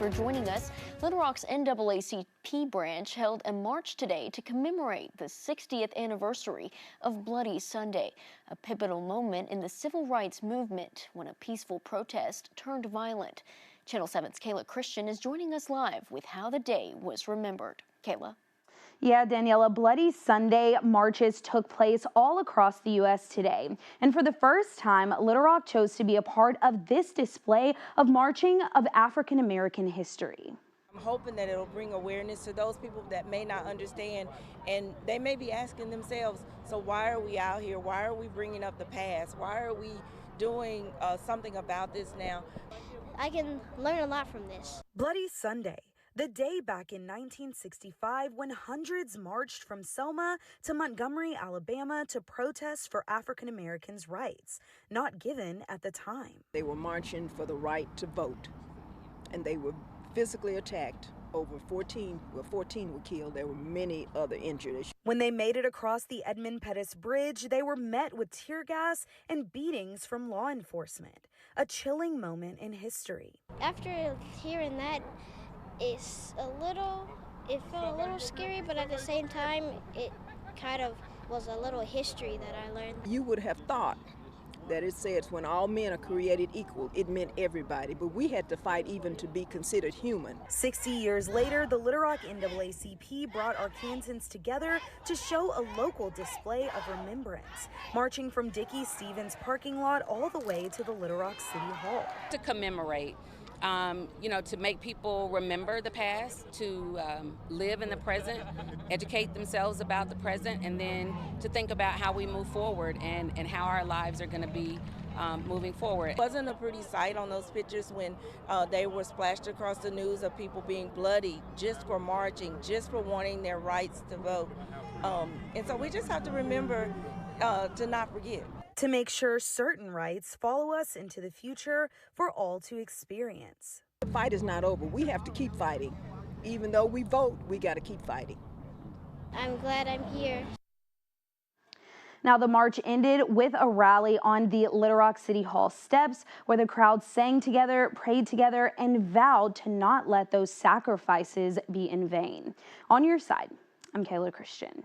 for joining us. Little Rock's NAACP branch held a march today to commemorate the 60th anniversary of Bloody Sunday, a pivotal moment in the civil rights movement when a peaceful protest turned violent. Channel 7's Kayla Christian is joining us live with how the day was remembered. Kayla. Yeah, Daniela, Bloody Sunday marches took place all across the U.S. today. And for the first time, Little Rock chose to be a part of this display of marching of African American history. I'm hoping that it'll bring awareness to those people that may not understand, and they may be asking themselves, so why are we out here? Why are we bringing up the past? Why are we doing something about this now? I can learn a lot from this. Bloody Sunday. The day back in 1965 when hundreds marched from Selma to Montgomery, Alabama to protest for African Americans' rights, not given at the time. They were marching for the right to vote, and they were physically attacked. Over 14 were killed. There were many other injured. When they made it across the Edmund Pettus Bridge, they were met with tear gas and beatings from law enforcement. A chilling moment in history. After hearing that, it felt a little scary, but at the same time, it kind of was a little history that I learned. You would have thought that it says when all men are created equal, it meant everybody, but we had to fight even to be considered human. 60 years later, the Little Rock NAACP brought Arkansans together to show a local display of remembrance, marching from Dickey Stevens parking lot all the way to the Little Rock City Hall. To commemorate. To make people remember the past, to live in the present, educate themselves about the present, and then to think about how we move forward and how our lives are going to be moving forward. It wasn't a pretty sight on those pictures when they were splashed across the news of people being bloody just for marching, just for wanting their rights to vote. And so we just have to remember to not forget. To make sure certain rights follow us into the future for all to experience. The fight is not over. We have to keep fighting. Even though we vote, we got to keep fighting. I'm glad I'm here. Now, the march ended with a rally on the Little Rock City Hall steps where the crowd sang together, prayed together, and vowed to not let those sacrifices be in vain. On your side, I'm Kayla Christian.